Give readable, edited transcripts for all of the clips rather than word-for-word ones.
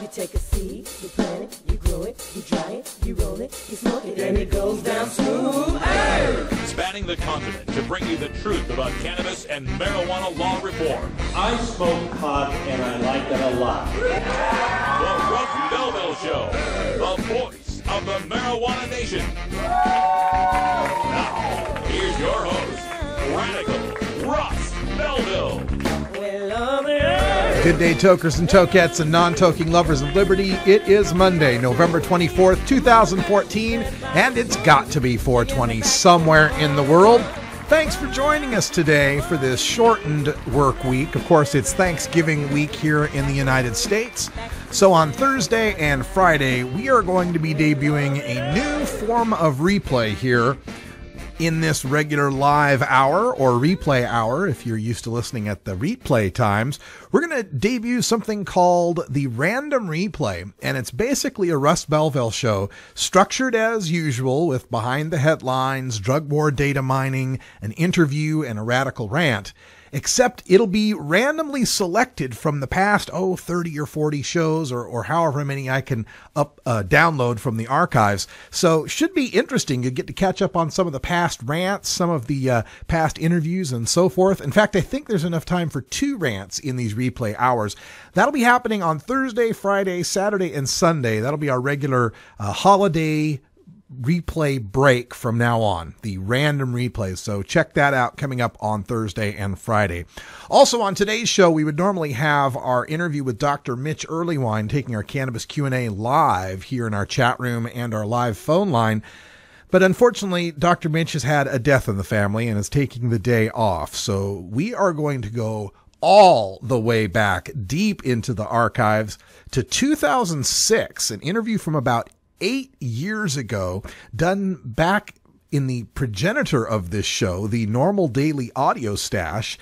You take a seed, you plant it, you grow it, you dry it, you roll it, you smoke it, and it goes down smooth. Hey! Spanning the continent to bring you the truth about cannabis and marijuana law reform. I smoke pot and I like it a lot. The Russ Belville Show, the voice of the marijuana nation. Now, here's your host, Radical Russ Belville. Good day, tokers and tokettes and non-toking lovers of liberty. It is Monday, November 24th, 2014, and it's got to be 420 somewhere in the world. Thanks for joining us today for this shortened work week. Of course, it's Thanksgiving week here in the United States. So on Thursday and Friday, we are going to be debuting a new form of replay here in this regular live hour, or replay hour if you're used to listening at the replay times. We're going to debut something called the Random Replay, and it's basically a Russ Belville show, structured as usual with behind the headlines, drug war data mining, an interview, and a radical rant. Except it'll be randomly selected from the past, 30 or 40 shows or however many I can download from the archives. So should be interesting. You get to catch up on some of the past rants, some of the past interviews and so forth. In fact, I think there's enough time for 2 rants in these replay hours. That'll be happening on Thursday, Friday, Saturday, and Sunday. That'll be our regular holiday replay break from now on, the random replays. So check that out coming up on Thursday and Friday. Also on today's show, we would normally have our interview with Dr. Mitch Earlywine taking our Cannabis Q&A live here in our chat room and our live phone line. But unfortunately, Dr. Mitch has had a death in the family and is taking the day off. So we are going to go all the way back deep into the archives to 2006, an interview from about 8 years ago, done back in the progenitor of this show, the Normal Daily Audio Stash,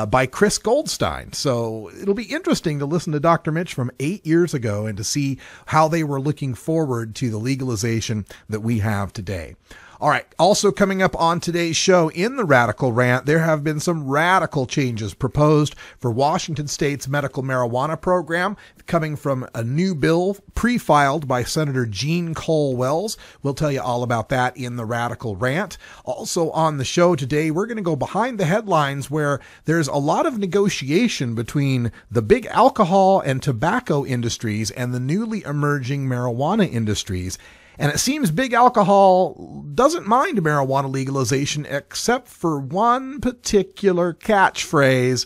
by Chris Goldstein. So it'll be interesting to listen to Dr. Mitch from 8 years ago and to see how they were looking forward to the legalization that we have today. All right. Also coming up on today's show in the Radical Rant, there have been some radical changes proposed for Washington State's medical marijuana program, coming from a new bill pre-filed by Senator Jean Cole Wells. We'll tell you all about that in the Radical Rant. Also on the show today, we're going to go behind the headlines where there's a lot of negotiation between the big alcohol and tobacco industries and the newly emerging marijuana industries. And it seems big alcohol doesn't mind marijuana legalization except for one particular catchphrase: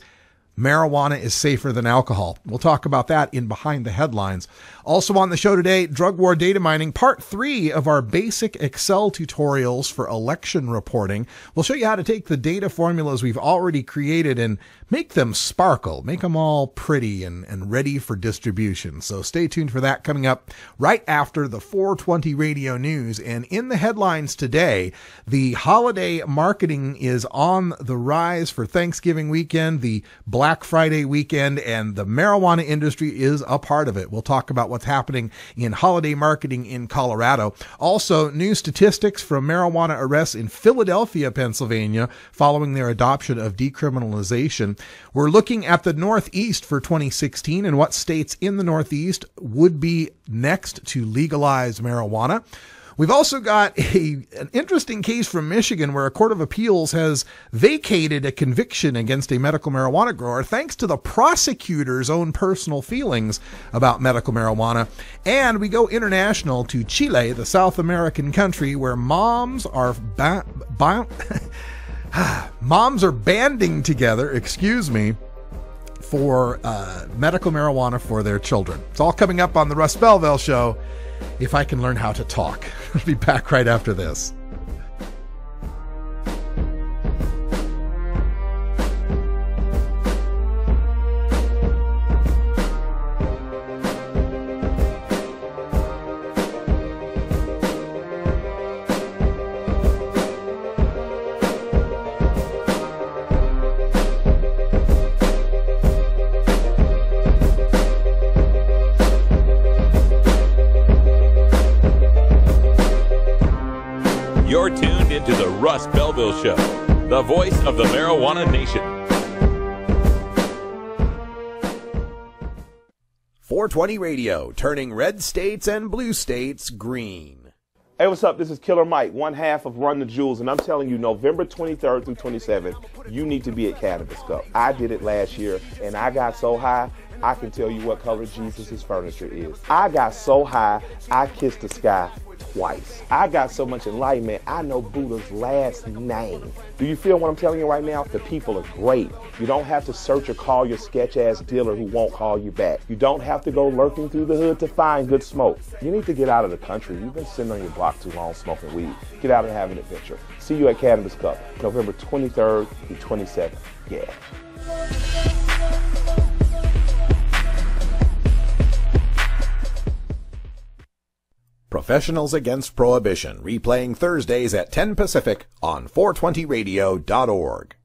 marijuana is safer than alcohol. We'll talk about that in Behind the Headlines. Also on the show today, drug war data mining, part 3 of our basic Excel tutorials for election reporting. We'll show you how to take the data formulas we've already created and make them sparkle, make them all pretty and ready for distribution. So stay tuned for that coming up right after the 420 radio news. And in the headlines today, the holiday marketing is on the rise for Thanksgiving weekend, the Black Friday weekend, and the marijuana industry is a part of it. We'll talk about what's happening in holiday marketing in Colorado. Also, new statistics from marijuana arrests in Philadelphia, Pennsylvania, following their adoption of decriminalization. We're looking at the Northeast for 2016 and what states in the Northeast would be next to legalize marijuana. We've also got an interesting case from Michigan where a court of appeals has vacated a conviction against a medical marijuana grower thanks to the prosecutor's own personal feelings about medical marijuana. And we go international to Chile, the South American country where moms are banding together, for medical marijuana for their children. It's all coming up on the Russ Belville Show, if I can learn how to talk. I'll be back right after this. You're tuned into the Russ Belville Show, the voice of the marijuana nation. 420 Radio, turning red states and blue states green. Hey, what's up? This is Killer Mike, one half of Run the Jewels, and I'm telling you, November 23rd through 27th, you need to be at Cannabis Cup. I did it last year, and I got so high, I can tell you what color Jesus' furniture is. I got so high, I kissed the sky twice. I got so much enlightenment, I know Buddha's last name. Do you feel what I'm telling you right now? The people are great. You don't have to search or call your sketch-ass dealer who won't call you back. You don't have to go lurking through the hood to find good smoke. You need to get out of the country. You've been sitting on your block too long smoking weed. Get out and have an adventure. See you at Cannabis Cup, November 23rd through 27th. Yeah. Professionals Against Prohibition, replaying Thursdays at 10 Pacific on 420radio.org.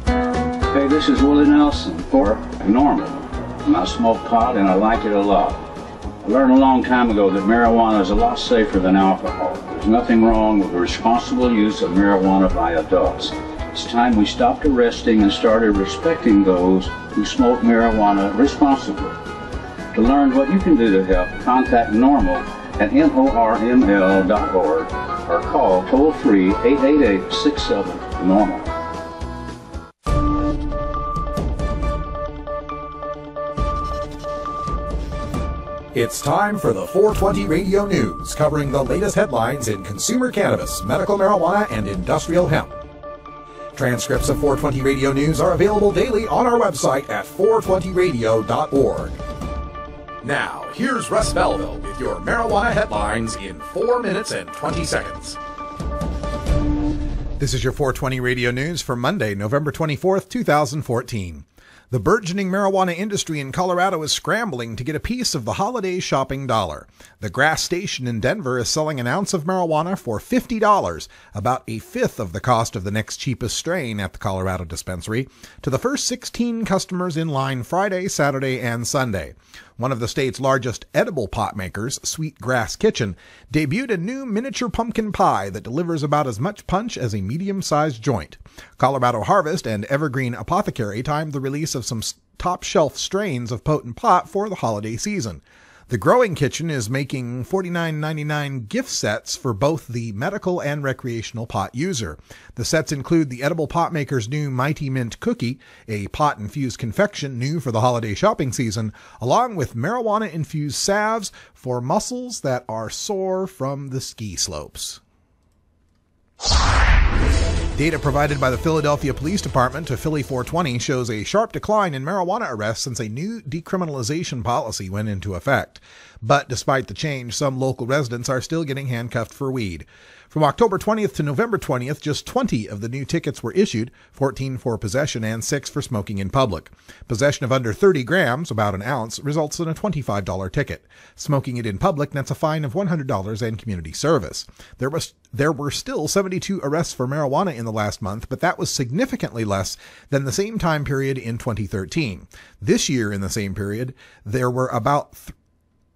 Hey, this is Willie Nelson for Normal. And I smoke pot and I like it a lot. I learned a long time ago that marijuana is a lot safer than alcohol. There's nothing wrong with the responsible use of marijuana by adults. It's time we stopped arresting and started respecting those who smoke marijuana responsibly. To learn what you can do to help, contact Normal at norml.org or call toll-free 888-67-NORMAL. It's time for the 420 Radio News, covering the latest headlines in consumer cannabis, medical marijuana, and industrial hemp. Transcripts of 420 Radio News are available daily on our website at 420radio.org. Now, here's Russ Belville with your marijuana headlines in 4 minutes and 20 seconds. This is your 420 Radio News for Monday, November 24th, 2014. The burgeoning marijuana industry in Colorado is scrambling to get a piece of the holiday shopping dollar. The Grass Station in Denver is selling an ounce of marijuana for $50, about a fifth of the cost of the next cheapest strain at the Colorado dispensary, to the first 16 customers in line Friday, Saturday, and Sunday. One of the state's largest edible pot makers, Sweet Grass Kitchen, debuted a new miniature pumpkin pie that delivers about as much punch as a medium-sized joint. Colorado Harvest and Evergreen Apothecary timed the release of some top-shelf strains of potent pot for the holiday season. The Growing Kitchen is making $49.99 gift sets for both the medical and recreational pot user. The sets include the edible pot maker's new Mighty Mint Cookie, a pot-infused confection new for the holiday shopping season, along with marijuana-infused salves for muscles that are sore from the ski slopes. Data provided by the Philadelphia Police Department to Philly 420 shows a sharp decline in marijuana arrests since a new decriminalization policy went into effect. But despite the change, some local residents are still getting handcuffed for weed. From October 20th to November 20th, just 20 of the new tickets were issued, 14 for possession and 6 for smoking in public. Possession of under 30 grams, about an ounce, results in a $25 ticket. Smoking it in public nets a fine of $100 and community service. There were still 72 arrests for marijuana in the last month, but that was significantly less than the same time period in 2013. This year in the same period, there were about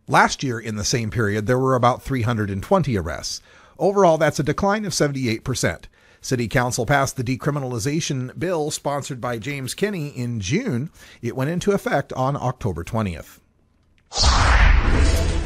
Last year in the same period, there were about 320 arrests. Overall, that's a decline of 78%. City Council passed the decriminalization bill sponsored by James Kenney in June. It went into effect on October 20th.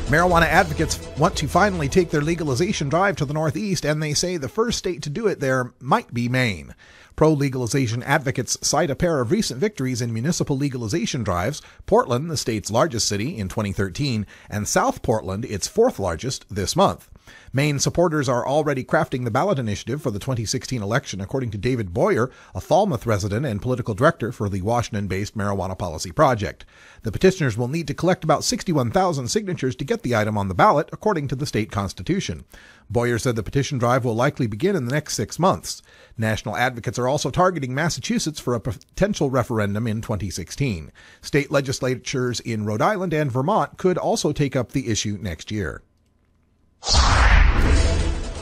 Marijuana advocates want to finally take their legalization drive to the Northeast, and they say the first state to do it there might be Maine. Pro-legalization advocates cite a pair of recent victories in municipal legalization drives, Portland, the state's largest city, in 2013, and South Portland, its fourth largest, this month. Maine supporters are already crafting the ballot initiative for the 2016 election, according to David Boyer, a Falmouth resident and political director for the Washington-based Marijuana Policy Project. The petitioners will need to collect about 61,000 signatures to get the item on the ballot, according to the state constitution. Boyer said the petition drive will likely begin in the next 6 months. National advocates are also targeting Massachusetts for a potential referendum in 2016. State legislatures in Rhode Island and Vermont could also take up the issue next year.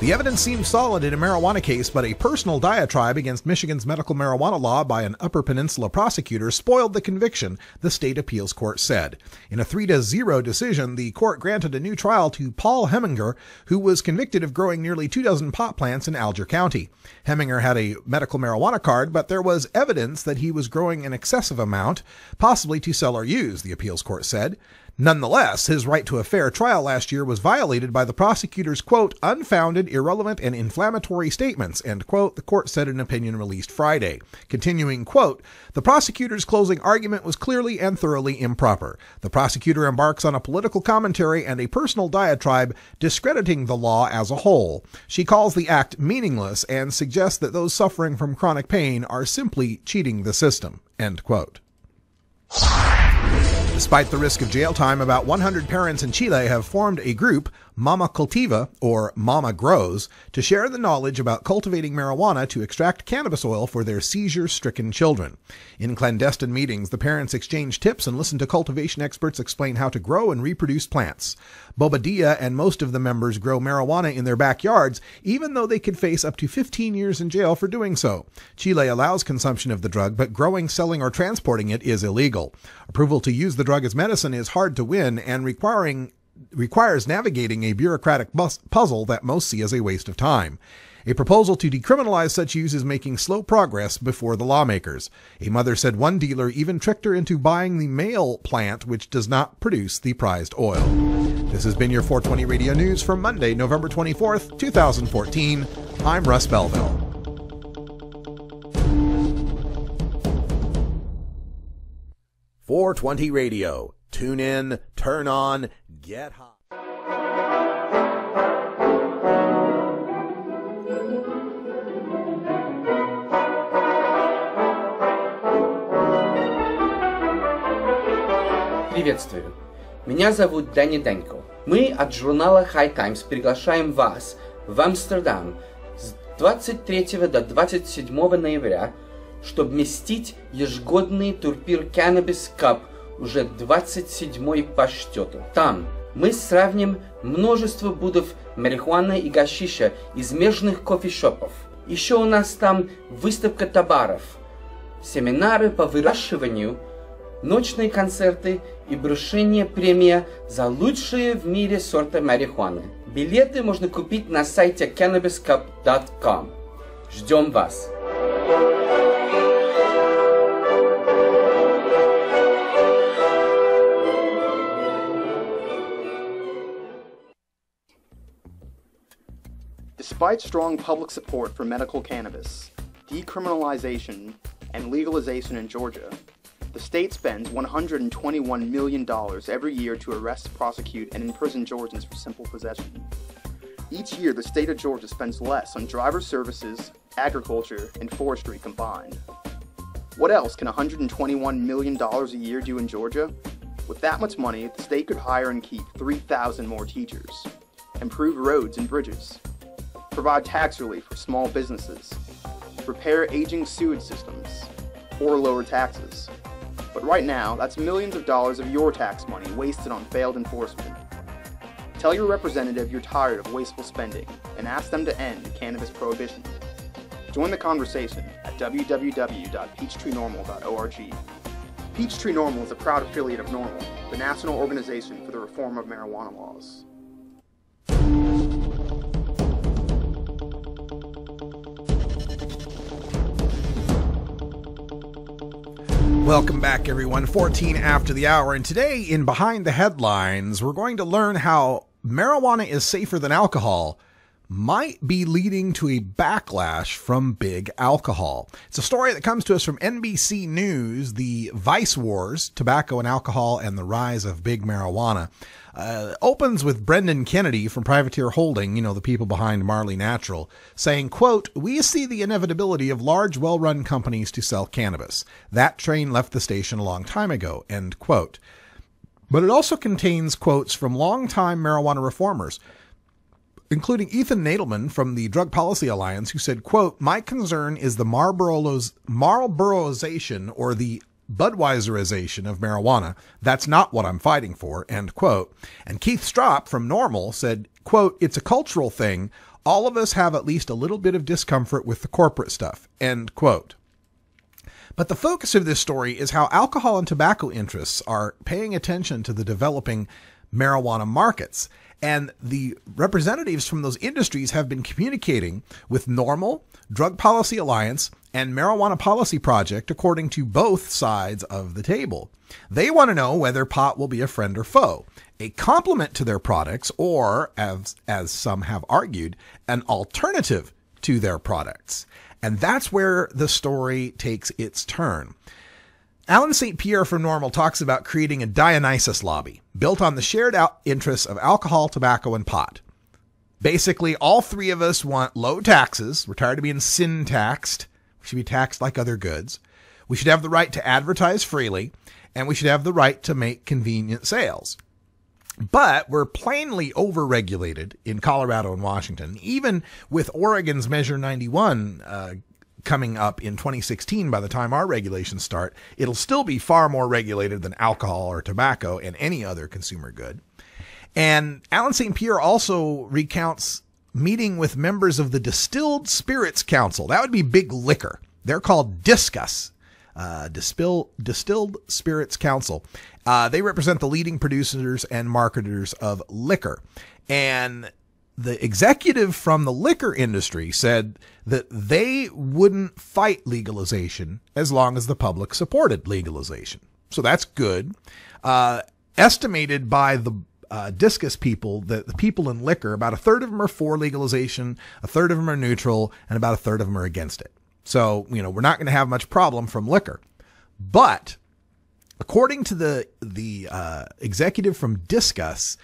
The evidence seems solid in a marijuana case, but a personal diatribe against Michigan's medical marijuana law by an Upper Peninsula prosecutor spoiled the conviction, the state appeals court said. In a 3-0 decision, the court granted a new trial to Paul Heminger, who was convicted of growing nearly 24 pot plants in Alger County. Heminger had a medical marijuana card, but there was evidence that he was growing an excessive amount, possibly to sell or use, the appeals court said. Nonetheless, his right to a fair trial last year was violated by the prosecutor's, quote, unfounded, irrelevant, and inflammatory statements, end quote, the court said in an opinion released Friday. Continuing, quote, the prosecutor's closing argument was clearly and thoroughly improper. The prosecutor embarks on a political commentary and a personal diatribe discrediting the law as a whole. She calls the act meaningless and suggests that those suffering from chronic pain are simply cheating the system, end quote. Despite the risk of jail time, about 100 parents in Chile have formed a group, Mama Cultiva, or Mama Grows, to share the knowledge about cultivating marijuana to extract cannabis oil for their seizure-stricken children. In clandestine meetings, the parents exchange tips and listen to cultivation experts explain how to grow and reproduce plants. Bobadilla and most of the members grow marijuana in their backyards, even though they could face up to 15 years in jail for doing so. Chile allows consumption of the drug, but growing, selling, or transporting it is illegal. Approval to use the drug as medicine is hard to win and requires navigating a bureaucratic puzzle that most see as a waste of time. A proposal to decriminalize such use is making slow progress before the lawmakers. A mother said one dealer even tricked her into buying the male plant, which does not produce the prized oil. This has been your 420 Radio News for Monday, November 24th, 2014. I'm Russ Belville. .420 Radio. Tune in, turn on, get hot. Приветствую. Меня зовут Дэнни Денко. Мы от журнала High Times приглашаем вас в Амстердам с 23 до 27 ноября, чтобы вместить ежегодный турнир Cannabis Cup, уже 27-й по счету. Там мы сравним множество будов марихуаны и гашиша из местных кофешопов. Еще у нас там выставка товаров, семинары по выращиванию, ночные концерты и вручение премии за лучшие в мире сорты марихуаны. Билеты можно купить на сайте cannabiscup.com. Ждем вас! Despite strong public support for medical cannabis, decriminalization, and legalization in Georgia, the state spends $121 million every year to arrest, prosecute, and imprison Georgians for simple possession. Each year, the state of Georgia spends less on driver services, agriculture, and forestry combined. What else can $121 million a year do in Georgia? With that much money, the state could hire and keep 3,000 more teachers, improve roads and bridges, provide tax relief for small businesses, repair aging sewage systems, or lower taxes. But right now, that's millions of dollars of your tax money wasted on failed enforcement. Tell your representative you're tired of wasteful spending and ask them to end cannabis prohibition. Join the conversation at www.peachtreenormal.org. Peachtree Normal is a proud affiliate of NORML, the National Organization for the Reform of Marijuana Laws. Welcome back, everyone. 14 after the hour, and today in Behind the Headlines, we're going to learn how marijuana is safer than alcohol might be leading to a backlash from big alcohol. It's a story that comes to us from NBC News, the Vice Wars, Tobacco and Alcohol and the Rise of Big Marijuana. Opens with Brendan Kennedy from Privateer Holding, the people behind Marley Natural, saying, quote, "We see the inevitability of large, well-run companies to sell cannabis. That train left the station a long time ago," end quote. But it also contains quotes from longtime marijuana reformers, including Ethan Nadelman from the Drug Policy Alliance, who said, quote, "My concern is the Marlboroization or the Budweiserization of marijuana. That's not what I'm fighting for," end quote. And Keith Stropp from NORML said, quote, "It's a cultural thing. All of us have at least a little bit of discomfort with the corporate stuff," end quote. But the focus of this story is how alcohol and tobacco interests are paying attention to the developing marijuana markets. And the representatives from those industries have been communicating with NORML, Drug Policy Alliance, and Marijuana Policy Project, according to both sides of the table. They want to know whether pot will be a friend or foe, a complement to their products, or, as some have argued, an alternative to their products. And that's where the story takes its turn. Alan St. Pierre from NORML talks about creating a Dionysus lobby built on the shared interests of alcohol, tobacco, and pot. Basically, all three of us want low taxes. We're tired of being sin taxed. We should be taxed like other goods. We should have the right to advertise freely, and we should have the right to make convenient sales. But we're plainly overregulated in Colorado and Washington. Even with Oregon's Measure 91 coming up in 2016, by the time our regulations start, it'll still be far more regulated than alcohol or tobacco and any other consumer good. And Alan St. Pierre also recounts meeting with members of the Distilled Spirits Council. That would be big liquor. They're called DISCUS, Distilled Spirits Council. They represent the leading producers and marketers of liquor. And the executive from the liquor industry said that they wouldn't fight legalization as long as the public supported legalization. So that's good. Estimated by the Discus people, that the people in liquor, about a third of them are for legalization, a third of them are neutral, and about a third of them are against it. So, we're not going to have much problem from liquor. But according to the executive from Discus,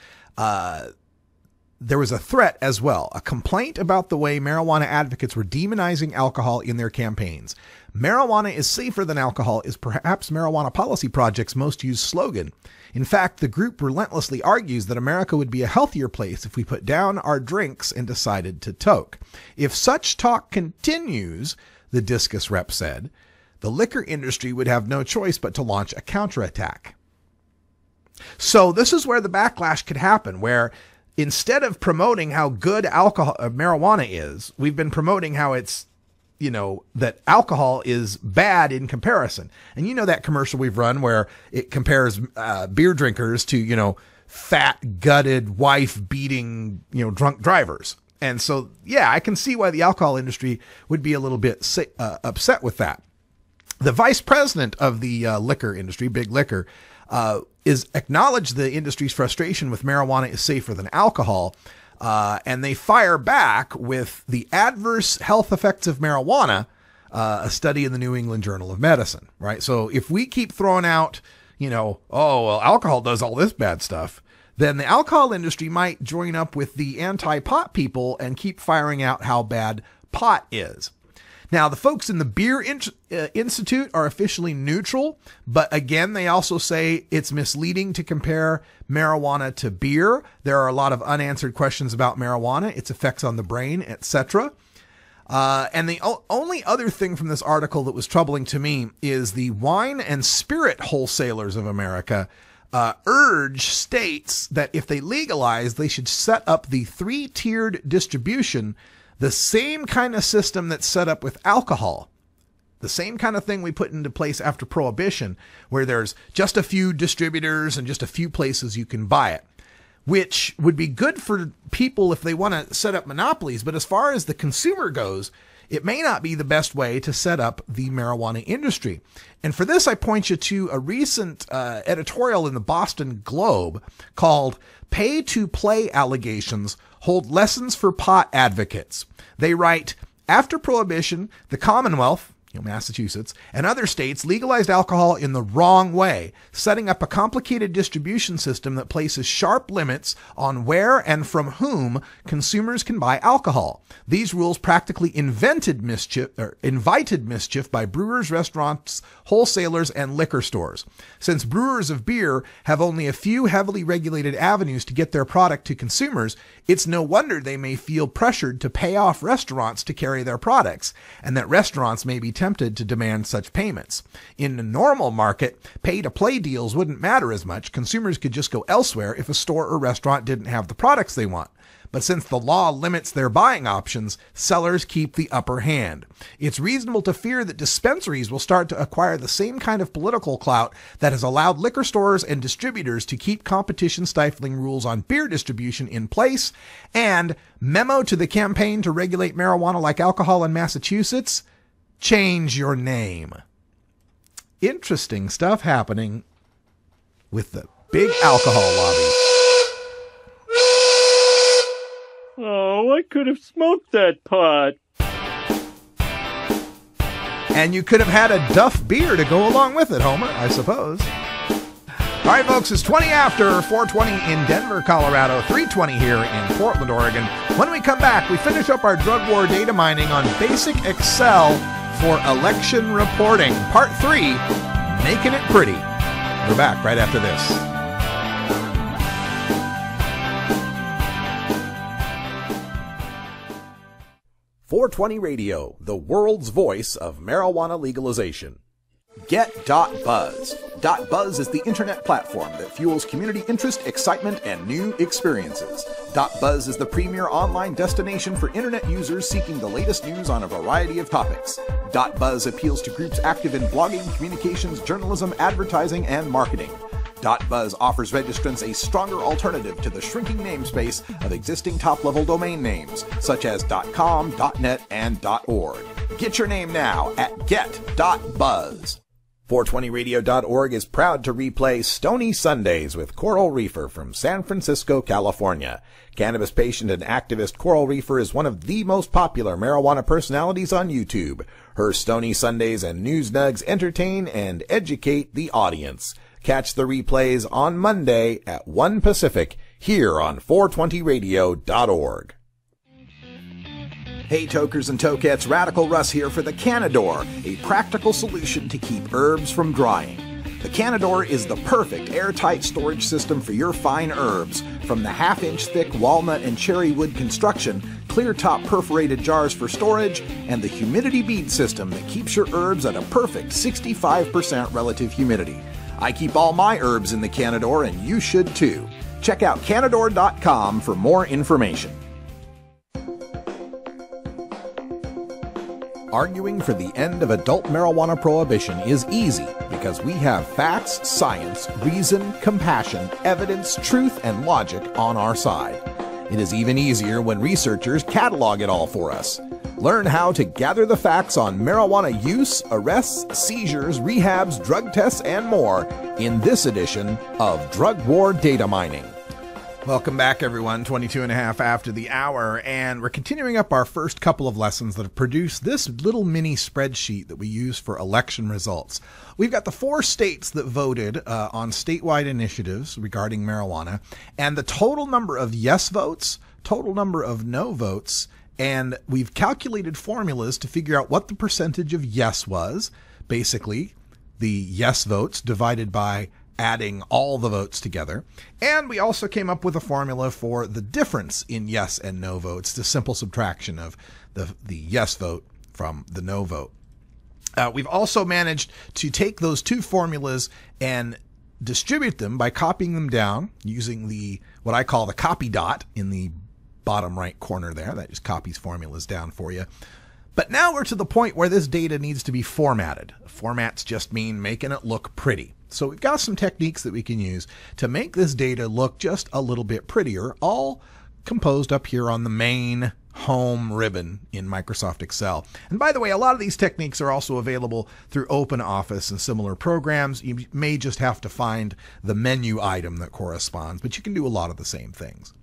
there was a threat as well, a complaint about the way marijuana advocates were demonizing alcohol in their campaigns. Marijuana is safer than alcohol is perhaps Marijuana Policy Project's most used slogan. In fact, the group relentlessly argues that America would be a healthier place if we put down our drinks and decided to toke. If such talk continues, the Discus rep said, the liquor industry would have no choice but to launch a counterattack. So this is where the backlash could happen, where instead of promoting how good marijuana is, we've been promoting how it's, that alcohol is bad in comparison. And that commercial we've run where it compares beer drinkers to, fat, gutted, wife-beating, drunk drivers. And so, I can see why the alcohol industry would be a little bit upset with that. The vice president of the liquor industry, Big Liquor, is acknowledged the industry's frustration with marijuana is safer than alcohol. And they fire back with the adverse health effects of marijuana, a study in the New England Journal of Medicine, right? So if we keep throwing out, alcohol does all this bad stuff, then the alcohol industry might join up with the anti-pot people and keep firing out how bad pot is. Now, the folks in the Beer Institute are officially neutral, but again, they also say it's misleading to compare marijuana to beer. There are a lot of unanswered questions about marijuana, its effects on the brain, etc. And the only other thing from this article that was troubling to me is the Wine and Spirit Wholesalers of America urge states that if they legalize, they should set up the 3-tiered distribution, the same kind of system that's set up with alcohol, the same kind of thing we put into place after Prohibition, where there's just a few distributors and just a few places you can buy it, which would be good for people if they want to set up monopolies. But as far as the consumer goes, it may not be the best way to set up the marijuana industry. And for this, I point you to a recent editorial in the Boston Globe called Pay to Play Allegations Hold Lessons for Pot Advocates. They write, after Prohibition, the Commonwealth, Massachusetts, and other states legalized alcohol in the wrong way, setting up a complicated distribution system that places sharp limits on where and from whom consumers can buy alcohol. These rules practically invited mischief by brewers, restaurants, wholesalers, and liquor stores. Since brewers of beer have only a few heavily regulated avenues to get their product to consumers, it's no wonder they may feel pressured to pay off restaurants to carry their products, and that restaurants may be tempted to demand such payments. In the normal market, pay-to-play deals wouldn't matter as much. Consumers could just go elsewhere if a store or restaurant didn't have the products they want. But since the law limits their buying options, sellers keep the upper hand. It's reasonable to fear that dispensaries will start to acquire the same kind of political clout that has allowed liquor stores and distributors to keep competition-stifling rules on beer distribution in place. And memo to the campaign to regulate marijuana like alcohol in Massachusetts: change your name. Interesting stuff happening with the big alcohol lobby. Oh, I could have smoked that pot. And you could have had a Duff beer to go along with it, Homer, I suppose. All right, folks, it's 20 after 4:20 in Denver, Colorado, 3:20 here in Portland, Oregon. When we come back, we finish up our drug war data mining on basic Excel for election reporting. Part 3, making it pretty. We're back right after this. 420 Radio, the world's voice of marijuana legalization. Get.Buzz. .Buzz is the internet platform that fuels community interest, excitement, and new experiences. .Buzz is the premier online destination for internet users seeking the latest news on a variety of topics. .Buzz appeals to groups active in blogging, communications, journalism, advertising, and marketing. .Buzz offers registrants a stronger alternative to the shrinking namespace of existing top-level domain names, such as .com, .net, and .org. Get your name now at get.buzz. 420radio.org is proud to replay Stony Sundays with Coral Reefer from San Francisco, California. Cannabis patient and activist Coral Reefer is one of the most popular marijuana personalities on YouTube. Her Stony Sundays and News Nugs entertain and educate the audience. Catch the replays on Monday at 1 Pacific here on 420radio.org. Hey tokers and tokettes, Radical Russ here for the Canador, a practical solution to keep herbs from drying. The Canador is the perfect airtight storage system for your fine herbs, from the half-inch thick walnut and cherry wood construction, clear top perforated jars for storage, and the humidity bead system that keeps your herbs at a perfect 65% relative humidity. I keep all my herbs in the Canador, and you should too. Check out Canador.com for more information. Arguing for the end of adult marijuana prohibition is easy because we have facts, science, reason, compassion, evidence, truth, and logic on our side. It is even easier when researchers catalog it all for us. Learn how to gather the facts on marijuana use, arrests, seizures, rehabs, drug tests, and more in this edition of Drug War Data Mining. Welcome back, everyone. 22 and a half after the hour, and we're continuing up our first couple of lessons that have produced this little mini spreadsheet that we use for election results. We've got the 4 states that voted on statewide initiatives regarding marijuana, and the total number of yes votes, total number of no votes, and we've calculated formulas to figure out what the percentage of yes was, basically the yes votes divided by adding all the votes together. And we also came up with a formula for the difference in yes and no votes, the simple subtraction of the yes vote from the no vote. We've also managed to take those 2 formulas and distribute them by copying them down using what I call the copy dot in the bottom right corner there. That just copies formulas down for you. But now we're to the point where this data needs to be formatted. Formats just mean making it look pretty. So we've got some techniques that we can use to make this data look just a little bit prettier, all composed up here on the main home ribbon in Microsoft Excel. And by the way, a lot of these techniques are also available through OpenOffice and similar programs. You may just have to find the menu item that corresponds, but you can do a lot of the same things.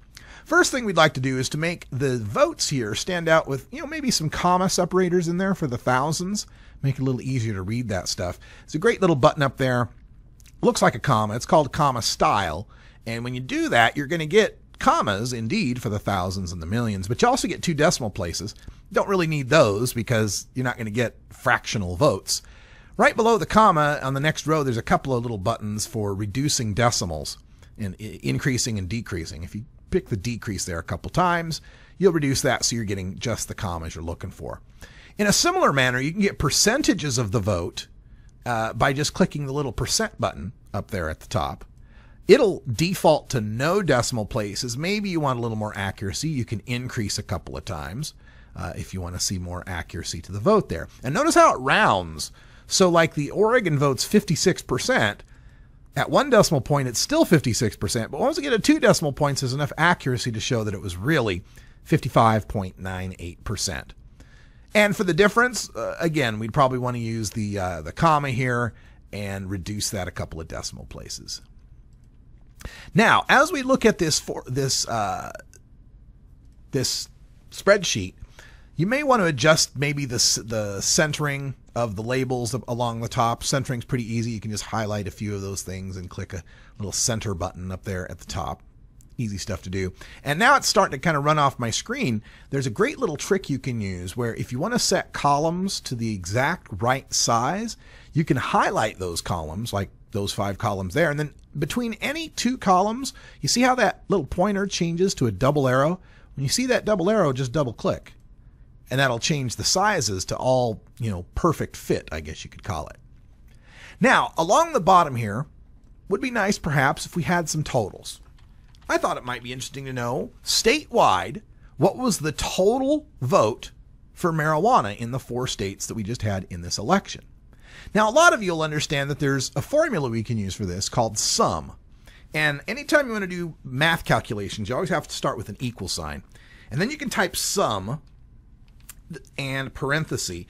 First thing we'd like to do is to make the votes here stand out with, maybe some comma separators in there for the thousands. Make it a little easier to read that stuff. It's a great little button up there. Looks like a comma. It's called comma style. And when you do that, you're going to get commas, indeed, for the thousands and the millions. But you also get 2 decimal places. Don't really need those because you're not going to get fractional votes. Right below the comma on the next row, there's a couple of little buttons for reducing decimals and increasing and decreasing. If you pick the decrease there a couple times, you'll reduce that so you're getting just the commas you're looking for. In a similar manner, you can get percentages of the vote by just clicking the little percent button up there at the top. It'll default to no decimal places. Maybe you want a little more accuracy. You can increase a couple of times if you want to see more accuracy to the vote there. And notice how it rounds. So like the Oregon vote's 56%. At 1 decimal point, it's still 56%. But once we get to 2 decimal points, there's enough accuracy to show that it was really 55.98%. And for the difference, again, we'd probably want to use the comma here and reduce that a couple of decimal places. Now, as we look at this spreadsheet, you may want to adjust maybe the centering of the labels along the top. Centering's pretty easy. You can just highlight a few of those things and click a little center button up there at the top. Easy stuff to do. And now it's starting to kind of run off my screen. There's a great little trick you can use where if you want to set columns to the exact right size, you can highlight those columns, like those 5 columns there, and then between any 2 columns, you see how that little pointer changes to a double arrow? When you see that double arrow, just double click, and that'll change the sizes to all, perfect fit, I guess you could call it. Now, along the bottom here, would be nice perhaps if we had some totals. I thought it might be interesting to know, statewide, what was the total vote for marijuana in the 4 states that we just had in this election. Now, a lot of you will understand that there's a formula we can use for this called sum. And anytime you want to do math calculations, you always have to start with an equal sign. And then you can type sum and parenthesis.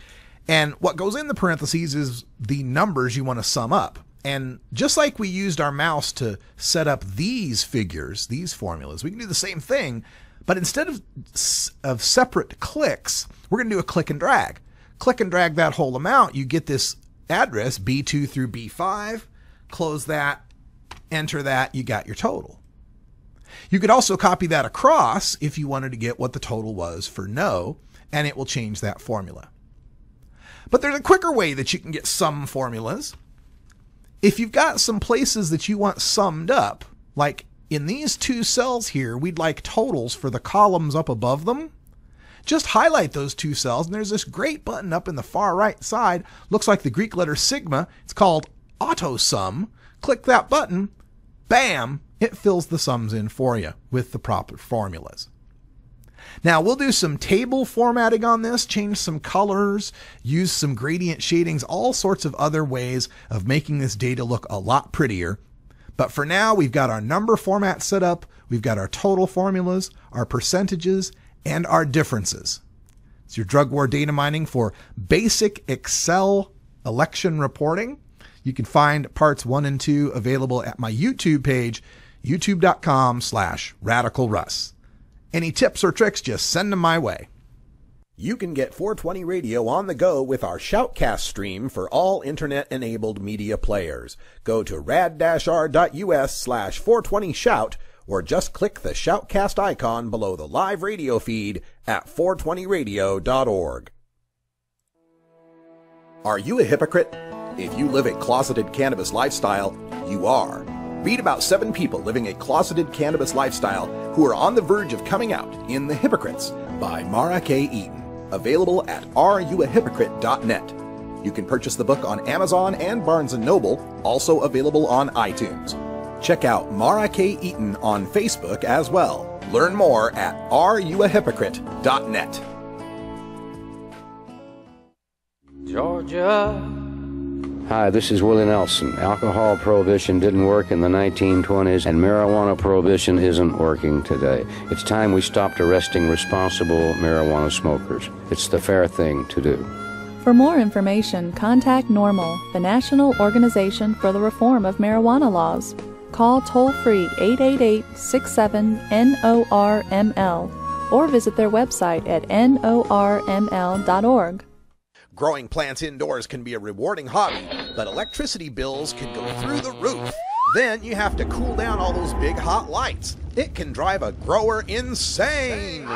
And what goes in the parentheses is the numbers you want to sum up. And just like we used our mouse to set up these figures, these formulas, we can do the same thing. But instead of separate clicks, we're going to do a click and drag. Click and drag that whole amount. You get this address, B2 through B5, close that, enter that, you got your total. You could also copy that across if you wanted to get what the total was for no, and it will change that formula. But there's a quicker way that you can get sum formulas. If you've got some places that you want summed up, like in these 2 cells here, we'd like totals for the columns up above them. Just highlight those 2 cells, and there's this great button up in the far right side. Looks like the Greek letter sigma. It's called Auto Sum. Click that button. Bam! It fills the sums in for you with the proper formulas. Now, we'll do some table formatting on this, change some colors, use some gradient shadings, all sorts of other ways of making this data look a lot prettier. But for now, we've got our number format set up, we've got our total formulas, our percentages, and our differences. It's your drug war data mining for basic Excel election reporting. You can find parts 1 and 2 available at my YouTube page, youtube.com/RadicalRuss. Any tips or tricks, just send them my way. You can get 420 Radio on the go with our Shoutcast stream for all internet-enabled media players. Go to rad-r.us/420shout or just click the Shoutcast icon below the live radio feed at 420radio.org. Are you a hypocrite? If you live a closeted cannabis lifestyle, you are. Read about 7 people living a closeted cannabis lifestyle who are on the verge of coming out in The Hypocrites by Mara K. Eaton. Available at areyouahypocrite.net. You can purchase the book on Amazon and Barnes & Noble, also available on iTunes. Check out Mara K. Eaton on Facebook as well. Learn more at areyouahypocrite.net. Georgia. Hi, this is Willie Nelson. Alcohol prohibition didn't work in the 1920s, and marijuana prohibition isn't working today. It's time we stopped arresting responsible marijuana smokers. It's the fair thing to do. For more information, contact NORML, the National Organization for the Reform of Marijuana Laws. Call toll-free 888-67-NORML or visit their website at norml.org. Growing plants indoors can be a rewarding hobby, but electricity bills can go through the roof. Then you have to cool down all those big hot lights. It can drive a grower insane.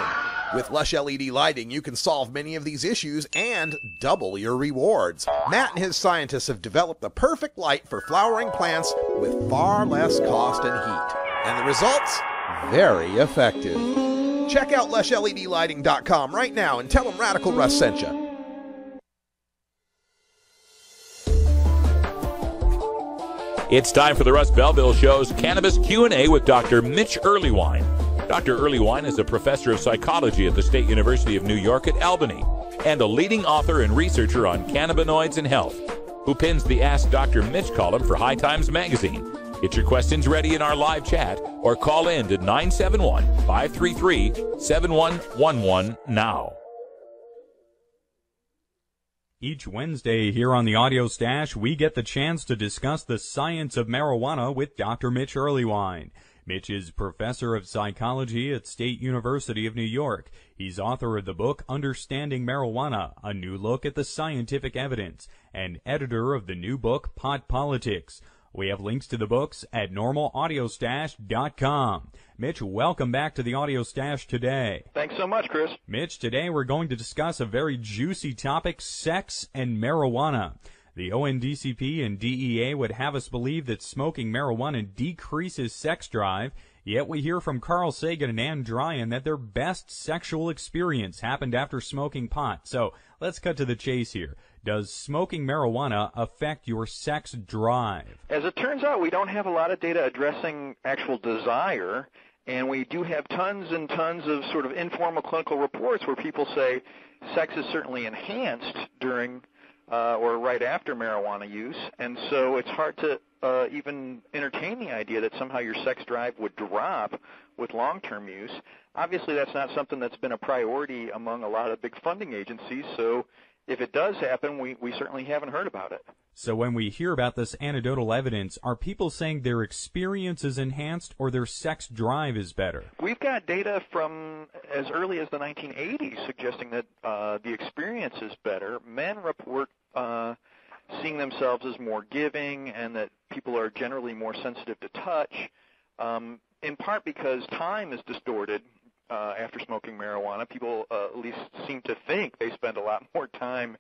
With Lush LED lighting, you can solve many of these issues and double your rewards. Matt and his scientists have developed the perfect light for flowering plants with far less cost and heat. And the results? Very effective. Check out LushLEDlighting.com right now and tell them Radical Russ sent you. It's time for the Russ Belville Show's Cannabis Q&A with Dr. Mitch Earlywine. Dr. Earlywine is a professor of psychology at the State University of New York at Albany and a leading author and researcher on cannabinoids and health, who pins the Ask Dr. Mitch column for High Times magazine. Get your questions ready in our live chat or call in to 971-533-7111 now. Each Wednesday here on the Audio Stash, we get the chance to discuss the science of marijuana with Dr. Mitch Earlywine. Mitch is professor of psychology at State University of New York. He's author of the book Understanding Marijuana, A New Look at the Scientific Evidence, and editor of the new book Pot Politics. We have links to the books at normalaudiostash.com. Mitch, welcome back to the Audio Stash today. Thanks so much, Chris. Mitch, today we're going to discuss a very juicy topic, sex and marijuana. The ONDCP and DEA would have us believe that smoking marijuana decreases sex drive, yet we hear from Carl Sagan and Ann Dryan that their best sexual experience happened after smoking pot. So let's cut to the chase here. Does smoking marijuana affect your sex drive? As it turns out, we don't have a lot of data addressing actual desire, and we do have tons and tons of sort of informal clinical reports where people say sex is certainly enhanced during or right after marijuana use, and so it's hard to even entertain the idea that somehow your sex drive would drop with long-term use. Obviously, that's not something that's been a priority among a lot of big funding agencies, so if it does happen, we certainly haven't heard about it. So when we hear about this anecdotal evidence, are people saying their experience is enhanced or their sex drive is better? We've got data from as early as the 1980s suggesting that the experience is better. Men report seeing themselves as more giving and that people are generally more sensitive to touch, in part because time is distorted. After smoking marijuana, people at least seem to think they spend a lot more time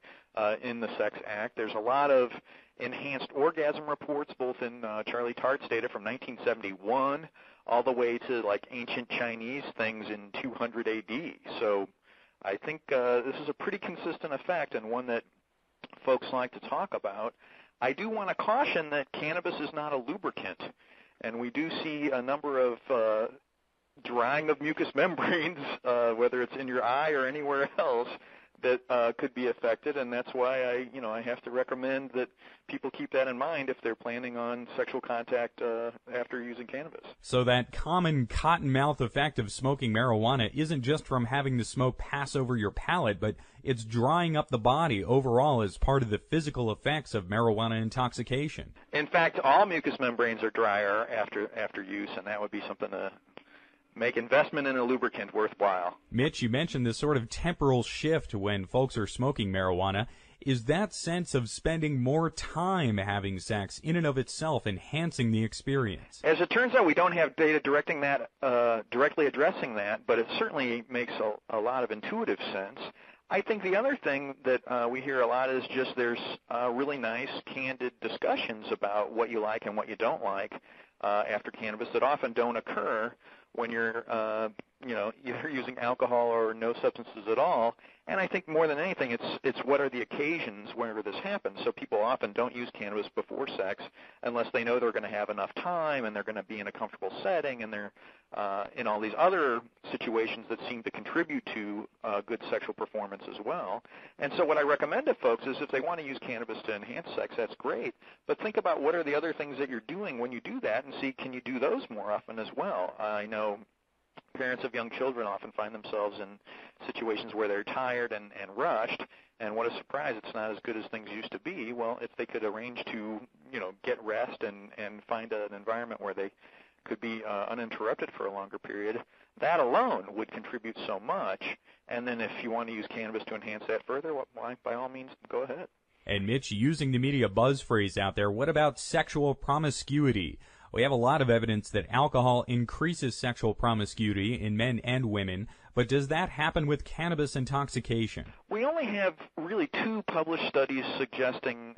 in the sex act. There's a lot of enhanced orgasm reports, both in Charlie Tart's data from 1971 all the way to like ancient Chinese things in 200 AD. So I think this is a pretty consistent effect and one that folks like to talk about. I do want to caution that cannabis is not a lubricant, and we do see a number of drying of mucous membranes, whether it's in your eye or anywhere else, that could be affected, and that's why I have to recommend that people keep that in mind if they're planning on sexual contact after using cannabis. So that common cottonmouth effect of smoking marijuana isn't just from having the smoke pass over your palate, but it's drying up the body overall as part of the physical effects of marijuana intoxication. In fact, all mucous membranes are drier after use, and that would be something to make investment in a lubricant worthwhile. Mitch, you mentioned this sort of temporal shift when folks are smoking marijuana. Is that sense of spending more time having sex in and of itself enhancing the experience? As it turns out, we don't have data directly addressing that, but it certainly makes a lot of intuitive sense. I think the other thing that we hear a lot is just there's really nice, candid discussions about what you like and what you don't like after cannabis that often don't occur when you're either using alcohol or no substances at all. And I think more than anything, it's what are the occasions where this happens. So people often don't use cannabis before sex unless they know they're going to have enough time and they're going to be in a comfortable setting and they're in all these other situations that seem to contribute to good sexual performance as well. And so what I recommend to folks is if they want to use cannabis to enhance sex, that's great. But think about what are the other things that you're doing when you do that and see, can you do those more often as well? I know parents of young children often find themselves in situations where they're tired and rushed, and what a surprise, it's not as good as things used to be. Well, if they could arrange to, get rest and find an environment where they could be uninterrupted for a longer period, that alone would contribute so much. And then if you want to use cannabis to enhance that further, why, by all means, go ahead. And Mitch, using the media buzz phrase out there, what about sexual promiscuity? We have a lot of evidence that alcohol increases sexual promiscuity in men and women, but does that happen with cannabis intoxication? We only have really 2 published studies suggesting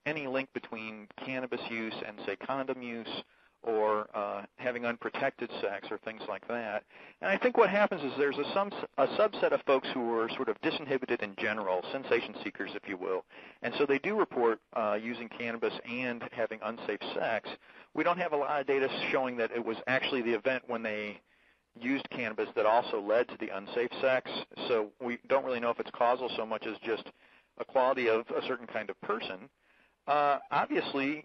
any link between cannabis use and, say, condom use or having unprotected sex or things like that. And I think what happens is there's a subset of folks who are sort of disinhibited in general, sensation seekers, if you will, and so they do report using cannabis and having unsafe sex. We don't have a lot of data showing that it was actually the event when they used cannabis that also led to the unsafe sex, so we don't really know if it's causal so much as just a quality of a certain kind of person. Obviously,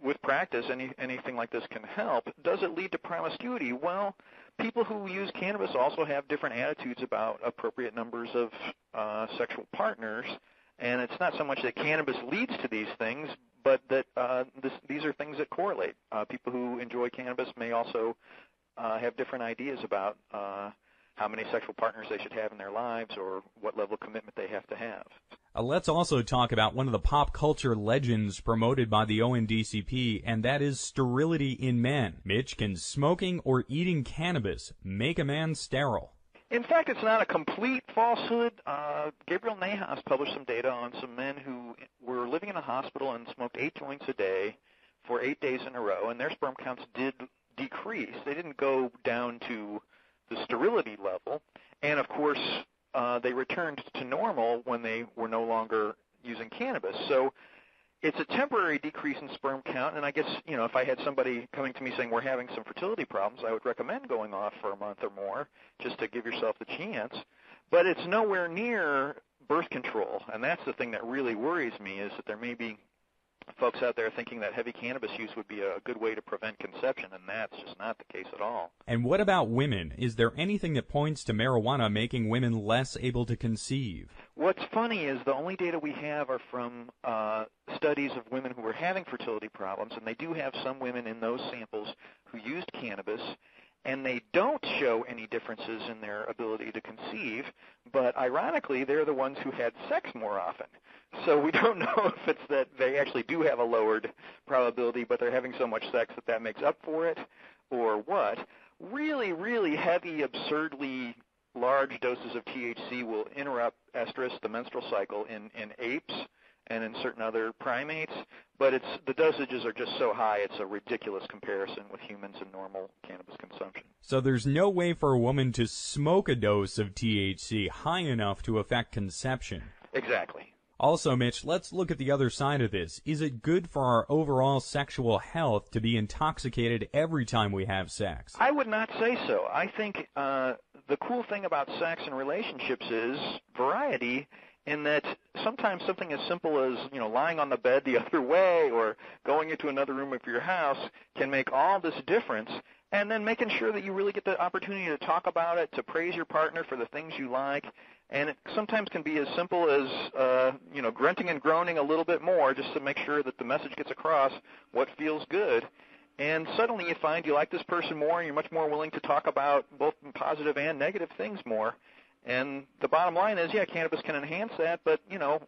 with practice, anything like this can help. Does it lead to promiscuity? Well, people who use cannabis also have different attitudes about appropriate numbers of sexual partners, and it's not so much that cannabis leads to these things, but that these are things that correlate. People who enjoy cannabis may also have different ideas about how many sexual partners they should have in their lives or what level of commitment they have to have. Let's also talk about one of the pop culture legends promoted by the ONDCP, and that is sterility in men. Mitch, can smoking or eating cannabis make a man sterile? In fact, it's not a complete falsehood. Gabriel Nahas published some data on some men who were living in a hospital and smoked 8 joints a day for 8 days in a row, and their sperm counts did decrease. They didn't go down to the sterility level, and of course they returned to normal when they were no longer using cannabis. So it's a temporary decrease in sperm count, and I guess, if I had somebody coming to me saying we're having some fertility problems, I would recommend going off for a month or more just to give yourself the chance. But it's nowhere near birth control, and that's the thing that really worries me, is that there may be folks out there thinking that heavy cannabis use would be a good way to prevent conception, and that's just not the case at all. And what about women? Is there anything that points to marijuana making women less able to conceive? What's funny is the only data we have are from studies of women who were having fertility problems, and they do have some women in those samples who used cannabis, and they don't show any differences in their ability to conceive, but ironically, they're the ones who had sex more often. So we don't know if it's that they actually do have a lowered probability, but they're having so much sex that makes up for it, or what. Really, really heavy, absurdly large doses of THC will interrupt estrus, the menstrual cycle, in apes and in certain other primates, but the dosages are just so high, it's a ridiculous comparison with humans and normal cannabis consumption. So there's no way for a woman to smoke a dose of THC high enough to affect conception. Exactly. Also, Mitch, let's look at the other side of this. Is it good for our overall sexual health to be intoxicated every time we have sex? I would not say so. I think the cool thing about sex and relationships is variety, in that sometimes something as simple as, lying on the bed the other way or going into another room of your house can make all this difference, and then making sure that you really get the opportunity to talk about it, to praise your partner for the things you like. And it sometimes can be as simple as, grunting and groaning a little bit more just to make sure that the message gets across what feels good. And suddenly you find you like this person more, and you're much more willing to talk about both positive and negative things more. And the bottom line is, cannabis can enhance that, but,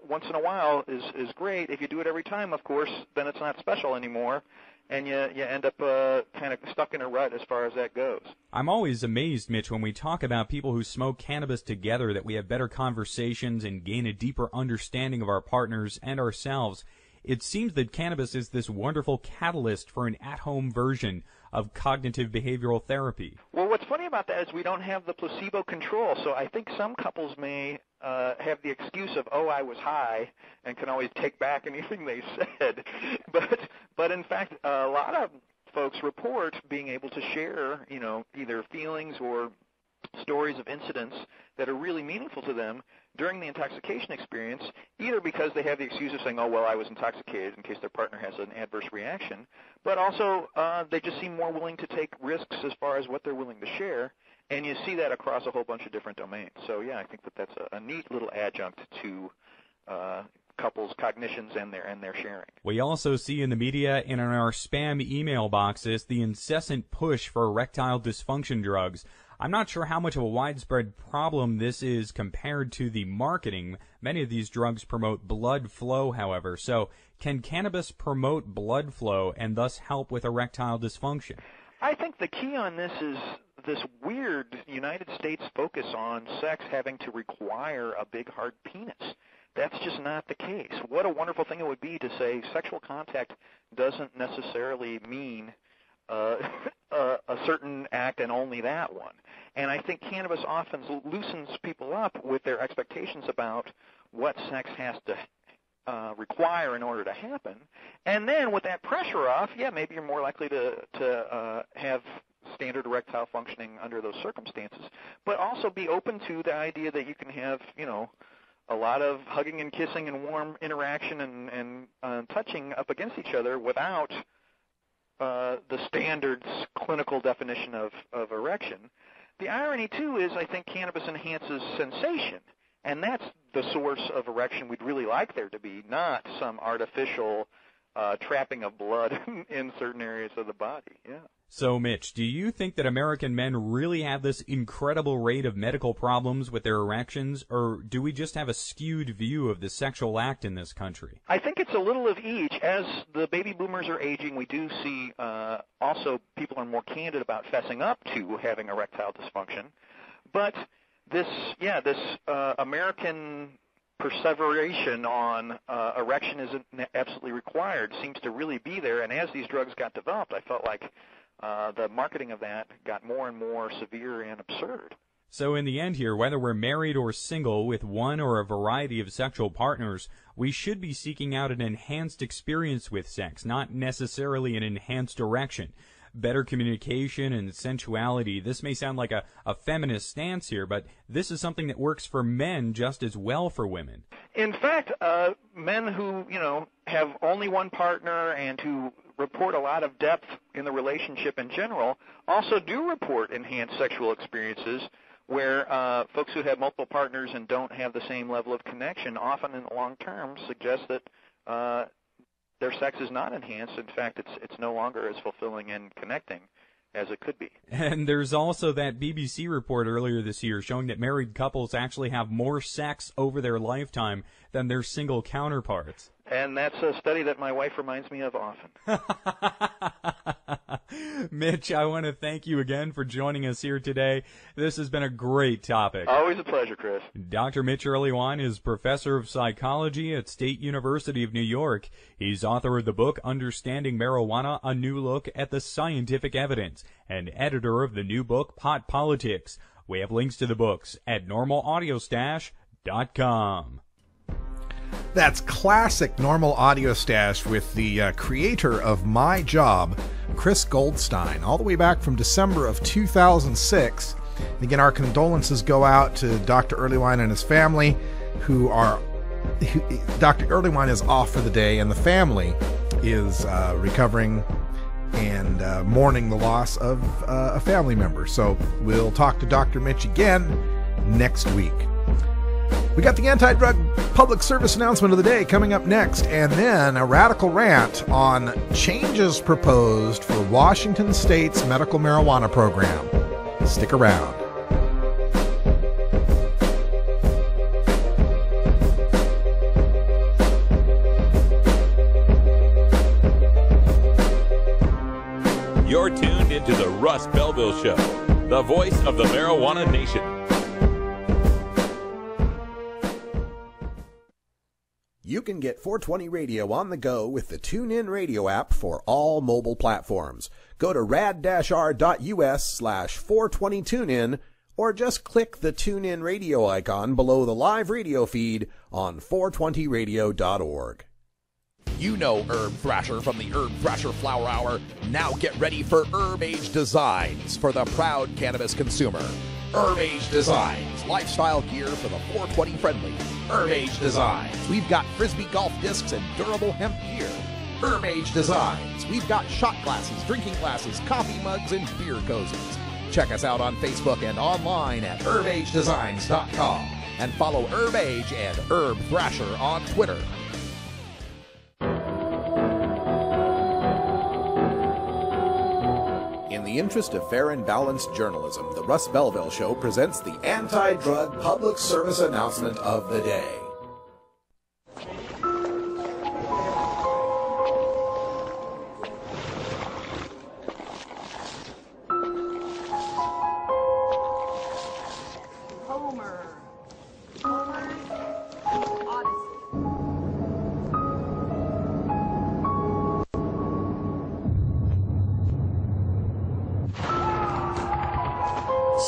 once in a while is great. If you do it every time, of course, then it's not special anymore, and you end up kind of stuck in a rut as far as that goes. I'm always amazed, Mitch, when we talk about people who smoke cannabis together, that we have better conversations and gain a deeper understanding of our partners and ourselves. It seems that cannabis is this wonderful catalyst for an at-home version of cognitive behavioral therapy. Well, what's funny about that is we don't have the placebo control, so I think some couples may have the excuse of, I was high, and can always take back anything they said. But in fact, a lot of folks report being able to share, either feelings or stories of incidents that are really meaningful to them during the intoxication experience, either because they have the excuse of saying, I was intoxicated, in case their partner has an adverse reaction, but also they just seem more willing to take risks as far as what they're willing to share, and you see that across a whole bunch of different domains. So, I think that's a neat little adjunct to couples' cognitions and their sharing. We also see in the media and in our spam email boxes the incessant push for erectile dysfunction drugs. I'm not sure how much of a widespread problem this is compared to the marketing. Many of these drugs promote blood flow, however. So can cannabis promote blood flow and thus help with erectile dysfunction? I think the key on this is this weird United States focus on sex having to require a big, hard penis. That's just not the case. What a wonderful thing it would be to say sexual contact doesn't necessarily mean a certain act and only that one. And I think cannabis often loosens people up with their expectations about what sex has to require in order to happen. And then with that pressure off, yeah, maybe you're more likely to have standard erectile functioning under those circumstances, but also be open to the idea that you can have, a lot of hugging and kissing and warm interaction and touching up against each other without the standard clinical definition of erection. The irony, too, is I think cannabis enhances sensation, and that's the source of erection we'd really like there to be, not some artificial trapping of blood in certain areas of the body. Yeah. So, Mitch, do you think that American men really have this incredible rate of medical problems with their erections, or do we just have a skewed view of the sexual act in this country? I think it's a little of each. As the baby boomers are aging, we do see also people are more candid about fessing up to having erectile dysfunction. But this American perseveration on erection isn't absolutely required seems to really be there. And as these drugs got developed, I felt like the marketing of that got more and more severe and absurd. So in the end here, whether we're married or single with one or a variety of sexual partners, we should be seeking out an enhanced experience with sex, not necessarily an enhanced erection. Better communication and sensuality. This may sound like a feminist stance here, but this is something that works for men just as well for women. In fact, men who, have only one partner and who report a lot of depth in the relationship in general also do report enhanced sexual experiences where folks who have multiple partners and don't have the same level of connection often in the long term suggest that their sex is not enhanced. In fact, it's no longer as fulfilling and connecting as it could be. And there's also that BBC report earlier this year showing that married couples actually have more sex over their lifetime than their single counterparts. And that's a study that my wife reminds me of often. Mitch, I want to thank you again for joining us here today. This has been a great topic. Always a pleasure, Chris. Dr. Mitch Earlywine is professor of psychology at State University of New York. He's author of the book Understanding Marijuana, A New Look at the Scientific Evidence, and editor of the new book Pot Politics. We have links to the books at normalaudio-stash.com. That's classic Normal Audio Stash with the creator of My Job, Chris Goldstein, all the way back from December of 2006. And again, our condolences go out to Dr. Earlywine and his family, Dr. Earlywine is off for the day, and the family is recovering and mourning the loss of a family member. So we'll talk to Dr. Mitch again next week. We got the anti-drug public service announcement of the day coming up next, and then a radical rant on changes proposed for Washington State's medical marijuana program. Stick around. You're tuned into the Russ Belville Show, the voice of the marijuana nation. You can get 420 Radio on the go with the TuneIn Radio app for all mobile platforms. Go to rad-r.us/420tunein or just click the TuneIn Radio icon below the live radio feed on 420radio.org. You know Herb Thrasher from the Herb Thrasher Flower Hour. Now get ready for Herb Age Designs for the proud cannabis consumer. Herb Age Designs, lifestyle gear for the 420 friendly. Herb Age Designs, we've got Frisbee golf discs and durable hemp gear. Herb Age Designs, we've got shot glasses, drinking glasses, coffee mugs, and beer cozies. Check us out on Facebook and online at herbagedesigns.com. And follow Herb Age and Herb Thrasher on Twitter. In the interest of fair and balanced journalism, the Russ Belville Show presents the anti-drug public service announcement of the day.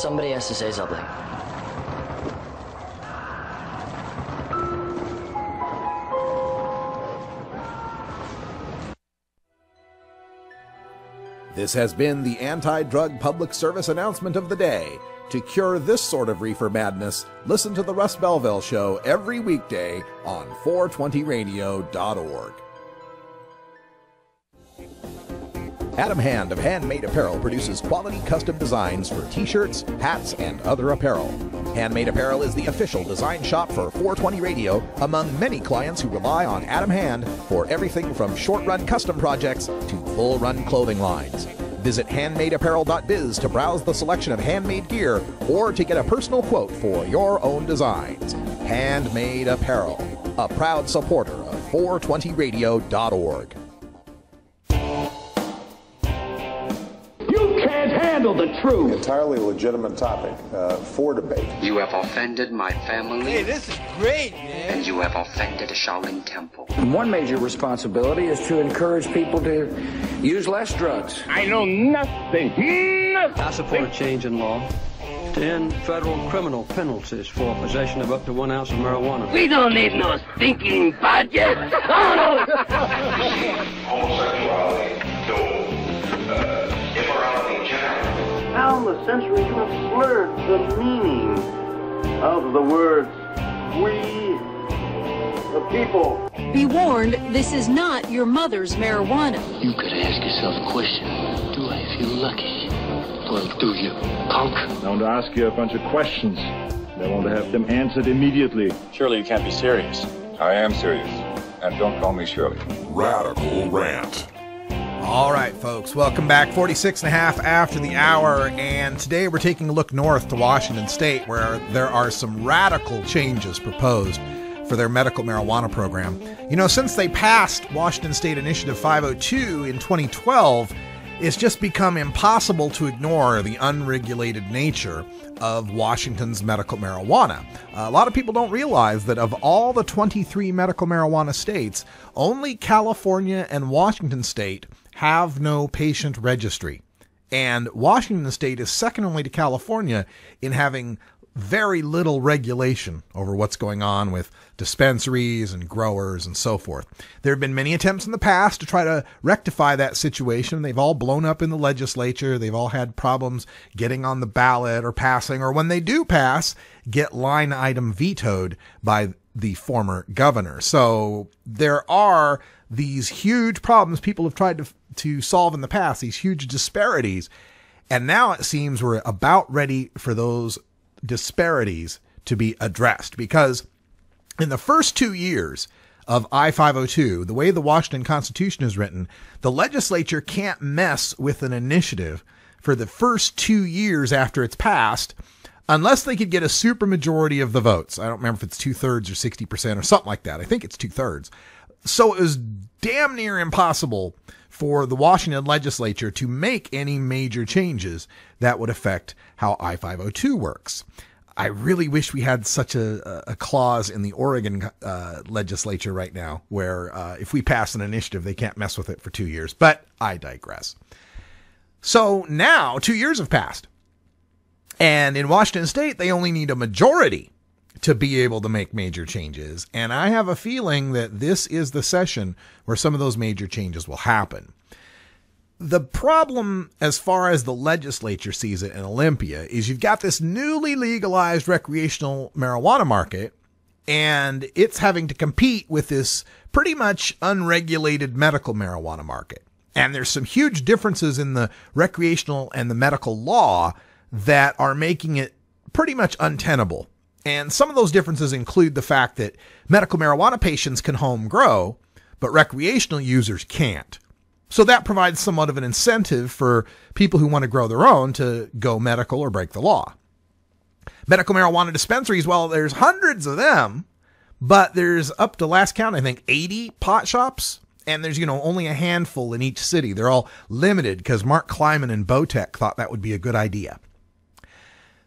Somebody has to say something. This has been the anti-drug public service announcement of the day. To cure this sort of reefer madness, listen to the Russ Belville Show every weekday on 420radio.org. Adam Hand of Handmade Apparel produces quality custom designs for t-shirts, hats, and other apparel. Handmade Apparel is the official design shop for 420 Radio among many clients who rely on Adam Hand for everything from short-run custom projects to full-run clothing lines. Visit handmadeapparel.biz to browse the selection of handmade gear or to get a personal quote for your own designs. Handmade Apparel, a proud supporter of 420radio.org. Can't handle the truth. Entirely legitimate topic for debate. You have offended my family. Hey, this is great, man. And you have offended a Shaolin temple. One major responsibility is to encourage people to use less drugs. I know nothing. I support a change in law to end federal criminal penalties for possession of up to 1 ounce of marijuana. We don't need no stinking budget. Homosexuality, immorality general. Down the centuries you have slurred the meaning of the words we the people. Be warned, this is not your mother's marijuana. You could ask yourself a question. Do I feel lucky? Well, do you, punk? I want to ask you a bunch of questions. I want to have them answered immediately. Surely you can't be serious. I am serious. And don't call me Shirley. Radical Rant. All right, folks, welcome back. 46 and a half after the hour, and today we're taking a look north to Washington State, where there are some radical changes proposed for their medical marijuana program. You know, since they passed Washington State Initiative 502 in 2012, it's just become impossible to ignore the unregulated nature of Washington's medical marijuana. A lot of people don't realize that of all the 23 medical marijuana states, only California and Washington State have no patient registry. And Washington State is second only to California in having very little regulation over what's going on with dispensaries and growers and so forth. There have been many attempts in the past to try to rectify that situation. They've all blown up in the legislature. They've all had problems getting on the ballot or passing, or when they do pass, get line item vetoed by the former governor. So there are these huge problems people have tried to solve in the past, these huge disparities. And now it seems we're about ready for those disparities to be addressed, because in the first 2 years of I-502, the way the Washington Constitution is written, the legislature can't mess with an initiative for the first 2 years after it's passed unless they could get a supermajority of the votes. I don't remember if it's 2/3 or 60% or something like that. I think it's 2/3. So it was damn near impossible for the Washington legislature to make any major changes that would affect how I-502 works. I really wish we had such a clause in the Oregon legislature right now where if we pass an initiative, they can't mess with it for 2 years. But I digress. So now 2 years have passed. And in Washington State, they only need a majority to be able to make major changes. And I have a feeling that this is the session where some of those major changes will happen. The problem, as far as the legislature sees it in Olympia, is you've got this newly legalized recreational marijuana market, and it's having to compete with this pretty much unregulated medical marijuana market. And there's some huge differences in the recreational and the medical law that are making it pretty much untenable. And some of those differences include the fact that medical marijuana patients can home grow, but recreational users can't. So that provides somewhat of an incentive for people who want to grow their own to go medical or break the law. Medical marijuana dispensaries, well, there's hundreds of them, but there's up to last count, I think 80 pot shops. And there's, only a handful in each city. They're all limited because Mark Kleiman and Botech thought that would be a good idea.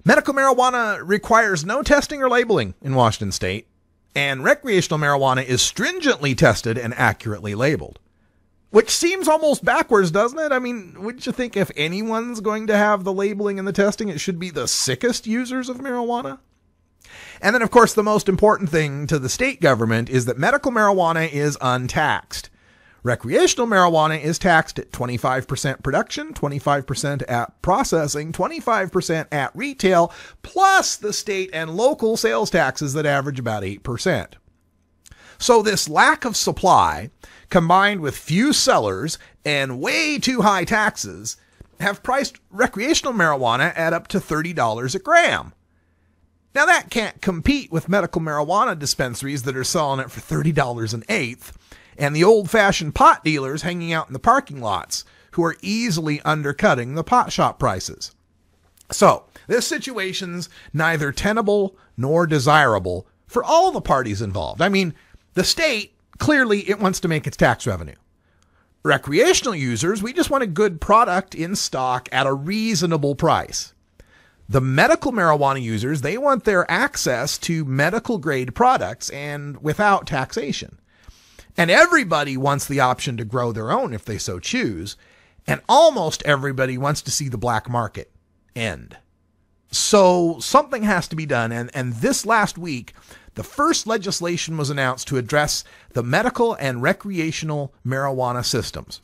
Medical marijuana requires no testing or labeling in Washington State, and recreational marijuana is stringently tested and accurately labeled. Which seems almost backwards, doesn't it? I mean, wouldn't you think if anyone's going to have the labeling and the testing, it should be the sickest users of marijuana? And then, of course, the most important thing to the state government is that medical marijuana is untaxed. Recreational marijuana is taxed at 25% production, 25% at processing, 25% at retail, plus the state and local sales taxes that average about 8%. So this lack of supply, combined with few sellers and way too high taxes, have priced recreational marijuana at up to $30 a gram. Now that can't compete with medical marijuana dispensaries that are selling it for $30 an eighth, and the old-fashioned pot dealers hanging out in the parking lots who are easily undercutting the pot shop prices. So this situation's neither tenable nor desirable for all the parties involved. I mean, the state, clearly it wants to make its tax revenue. Recreational users, we just want a good product in stock at a reasonable price. The medical marijuana users, they want their access to medical grade products and without taxation. And everybody wants the option to grow their own if they so choose. And almost everybody wants to see the black market end. So something has to be done. And this last week, the first legislation was announced to address the medical and recreational marijuana systems.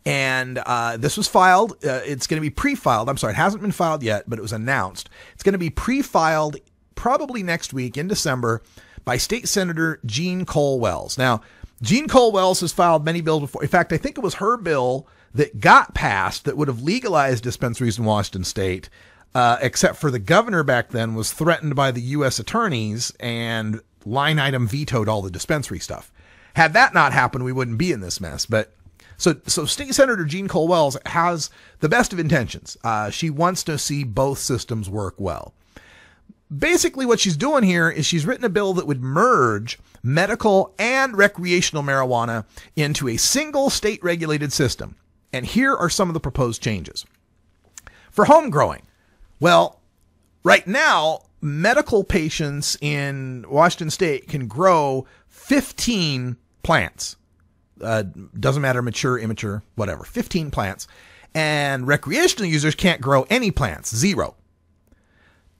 And this was filed. It's going to be pre-filed. I'm sorry, it hasn't been filed yet, but it was announced. It's going to be pre-filed probably next week in December by State Senator Jean Cole Wells. Now, Jean Cole Wells has filed many bills before. In fact, I think it was her bill that got passed that would have legalized dispensaries in Washington State, except for the governor back then was threatened by the U.S. attorneys and line item vetoed all the dispensary stuff. Had that not happened, we wouldn't be in this mess. But so State Senator Jean Cole Wells has the best of intentions. She wants to see both systems work well. Basically, what she's doing here is she's written a bill that would merge medical and recreational marijuana into a single state-regulated system. And here are some of the proposed changes. For home growing, well, right now, medical patients in Washington State can grow 15 plants. Doesn't matter, mature, immature, whatever, 15 plants. And recreational users can't grow any plants, 0.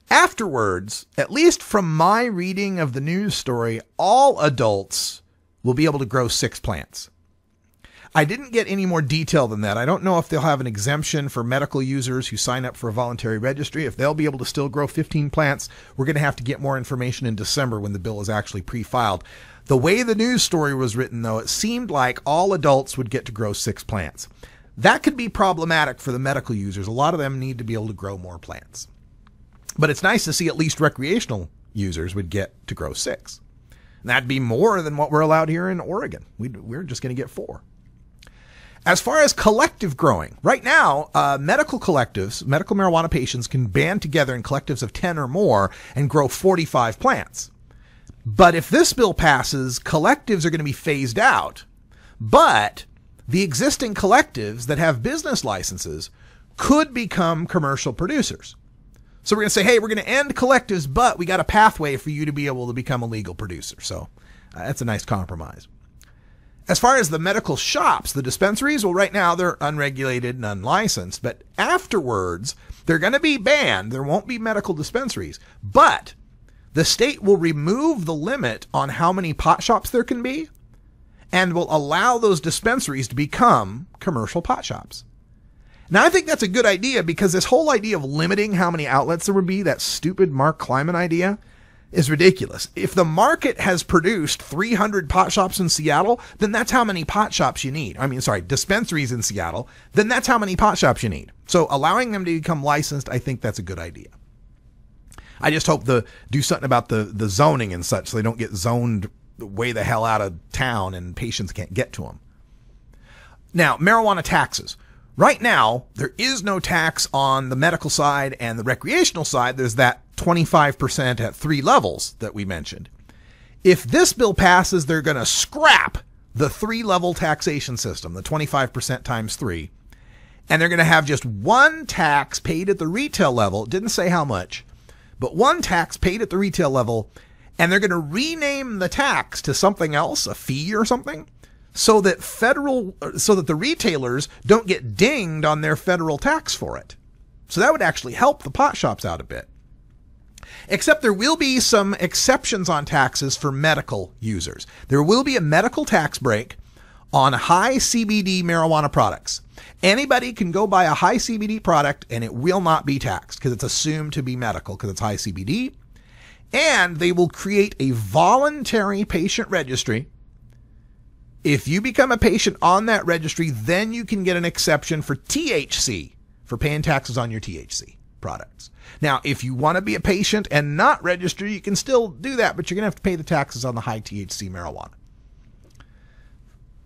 Afterwards, at least from my reading of the news story, all adults will be able to grow 6 plants. I didn't get any more detail than that. I don't know if they'll have an exemption for medical users who sign up for a voluntary registry. If they'll be able to still grow 15 plants, we're going to have to get more information in December when the bill is actually pre-filed. The way the news story was written, though, it seemed like all adults would get to grow 6 plants. That could be problematic for the medical users. A lot of them need to be able to grow more plants. But it's nice to see at least recreational users would get to grow 6. And that'd be more than what we're allowed here in Oregon. We're just going to get 4. As far as collective growing, right now, medical collectives, medical marijuana patients can band together in collectives of 10 or more and grow 45 plants. But if this bill passes, collectives are going to be phased out. But the existing collectives that have business licenses could become commercial producers. So we're going to say, hey, we're going to end collectives, but we got a pathway for you to be able to become a legal producer. So that's a nice compromise. As far as the medical shops, the dispensaries, well, right now they're unregulated and unlicensed, but afterwards they're going to be banned. There won't be medical dispensaries, but the state will remove the limit on how many pot shops there can be and will allow those dispensaries to become commercial pot shops. Now, I think that's a good idea because this whole idea of limiting how many outlets there would be, that stupid Mark Kleiman idea, is ridiculous. If the market has produced 300 pot shops in Seattle, then that's how many pot shops you need. Dispensaries in Seattle, then that's how many pot shops you need. So allowing them to become licensed, I think that's a good idea. I just hope do something about the zoning and such so they don't get zoned way the hell out of town and patients can't get to them. Now, marijuana taxes. Right now, there is no tax on the medical side and the recreational side. There's that 25% at 3 levels that we mentioned. If this bill passes, they're going to scrap the 3-level taxation system, the 25% times 3. And they're going to have just one tax paid at the retail level. It didn't say how much, but one tax paid at the retail level. And they're going to rename the tax to something else, a fee or something. so that the retailers don't get dinged on their federal tax for it. So that would actually help the pot shops out a bit. Except there will be some exceptions on taxes for medical users. There will be a medical tax break on high CBD marijuana products. Anybody can go buy a high CBD product and it will not be taxed because it's assumed to be medical because it's high CBD. And they will create a voluntary patient registry. If you become a patient on that registry, then you can get an exception for THC, for paying taxes on your THC products. Now, if you want to be a patient and not register, you can still do that, but you're going to have to pay the taxes on the high THC marijuana.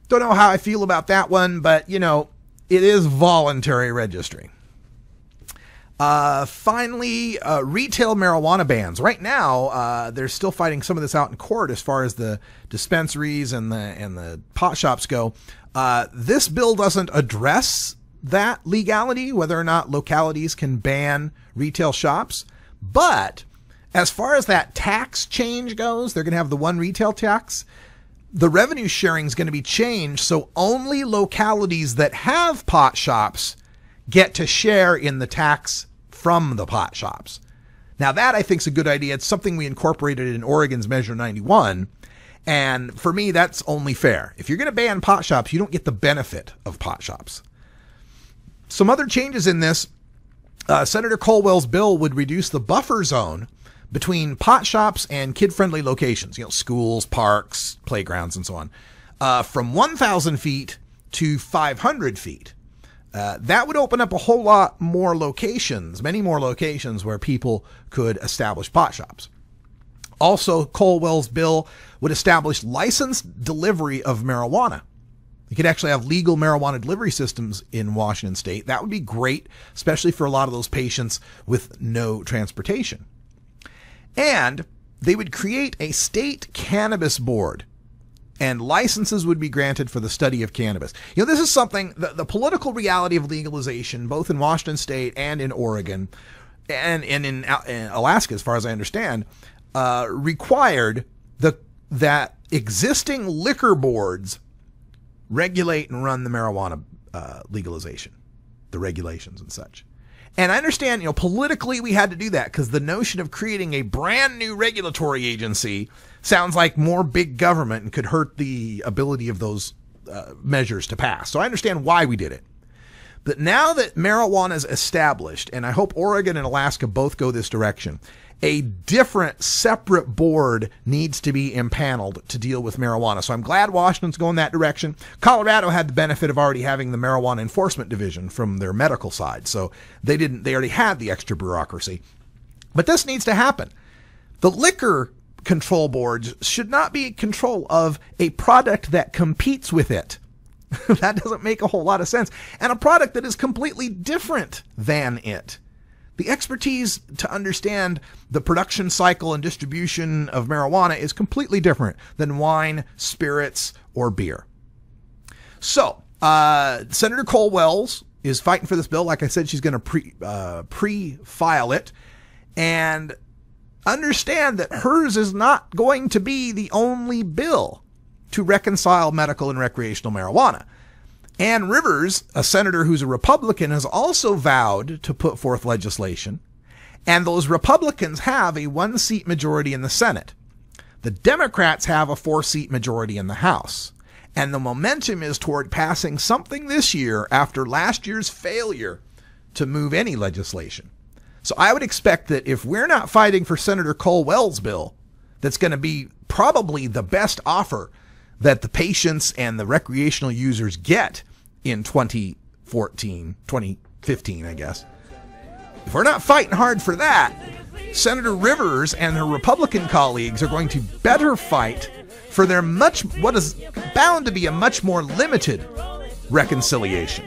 Don't know how I feel about that one, but, you know, it is voluntary registry. Finally, retail marijuana bans. Right now, they're still fighting some of this out in court as far as the dispensaries and the pot shops go. This bill doesn't address that legality, whether or not localities can ban retail shops. But as far as that tax change goes, they're going to have the one retail tax. The revenue sharing is going to be changed, so only localities that have pot shops get to share in the tax from the pot shops. Now that I think is a good idea. It's something we incorporated in Oregon's Measure 91. And for me, that's only fair. If you're going to ban pot shops, you don't get the benefit of pot shops. Some other changes in this, Senator Colwell's bill would reduce the buffer zone between pot shops and kid-friendly locations, you know, schools, parks, playgrounds, and so on, from 1,000 feet to 500 feet. That would open up a whole lot more locations, many more locations where people could establish pot shops. Also, Colwell's bill would establish licensed delivery of marijuana. You could actually have legal marijuana delivery systems in Washington state. That would be great, especially for a lot of those patients with no transportation. And they would create a state cannabis board, and licenses would be granted for the study of cannabis. You know, this is something, the political reality of legalization, both in Washington state and in Oregon and in Alaska, as far as I understand, required that existing liquor boards regulate and run the marijuana legalization, the regulations and such. And I understand, you know, politically we had to do that because the notion of creating a brand new regulatory agency sounds like more big government and could hurt the ability of those measures to pass. So I understand why we did it. But now that marijuana is established, and I hope Oregon and Alaska both go this direction, a different, separate board needs to be impaneled to deal with marijuana. So I'm glad Washington's going that direction. Colorado had the benefit of already having the marijuana enforcement division from their medical side. So they already had the extra bureaucracy. But this needs to happen. The liquor control boards should not be in control of a product that competes with it. That doesn't make a whole lot of sense. And a product that is completely different than it. The expertise to understand the production cycle and distribution of marijuana is completely different than wine, spirits, or beer. So, Senator Colwell is fighting for this bill. Like I said, she's going to pre-file it. And understand that hers is not going to be the only bill to reconcile medical and recreational marijuana. Ann Rivers, a senator who's a Republican, has also vowed to put forth legislation, and those Republicans have a 1-seat majority in the Senate. The Democrats have a 4-seat majority in the House, and the momentum is toward passing something this year after last year's failure to move any legislation. So I would expect that if we're not fighting for Senator Colwell's bill, that's going to be probably the best offer that the patients and the recreational users get in 2015, I guess. If we're not fighting hard for that, Senator Rivers and her Republican colleagues are going to better fight for their what is bound to be a much more limited reconciliation.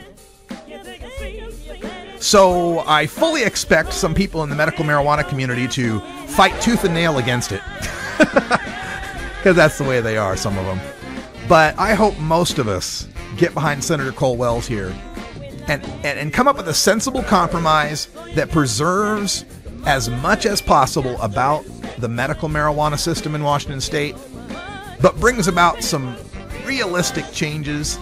So I fully expect some people in the medical marijuana community to fight tooth and nail against it. Because that's the way they are, some of them. But I hope most of us get behind Senator Colwell's here and come up with a sensible compromise that preserves as much as possible about the medical marijuana system in Washington state, but brings about some realistic changes,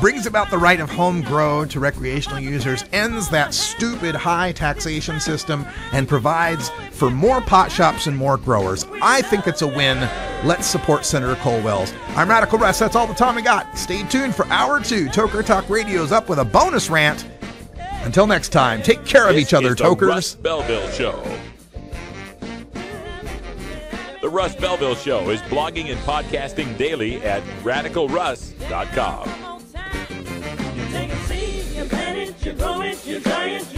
brings about the right of home grow to recreational users, ends that stupid high taxation system, and provides for more pot shops and more growers. I think it's a win. Let's support Senator Colwell's. I'm Radical Russ. That's all the time we got. Stay tuned for Hour 2. Toker Talk Radio's up with a bonus rant. Until next time, take care of each other, Tokers. The Russ Belville Show. The Russ Belville Show is blogging and podcasting daily at radicalruss.com. You take a seed, you plant it, you grow it, you dry it,